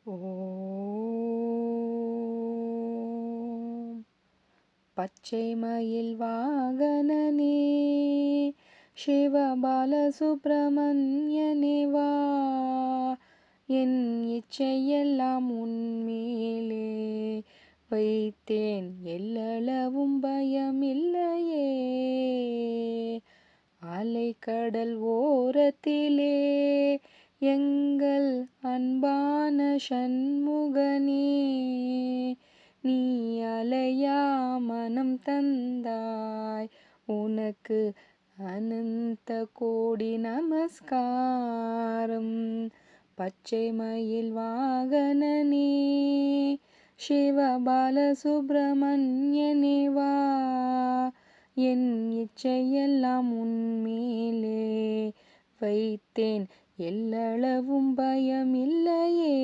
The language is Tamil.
ஓம் பச்சை மயில் வாகனனே சிவபாலசுப்ரமணியனே வா, என் இச்சையெல்லாம் உன்மேலே வைத்தேன், எல்லளவும் பயமில்லையே. அலைக்கடல் ஓரத்திலே எங்கள் அன்பான சண்முகனே, நீ அலையா மனம் தந்தாய், உனக்கு அனந்த கோடி நமஸ்காரம். பச்சை மயில் வாகனனே சிவபாலசுப்ரமணியனே வா, என் இச்சையெல்லாம் உன்மேலே வைத்தேன், எல்லளவும் பயமில்லையே.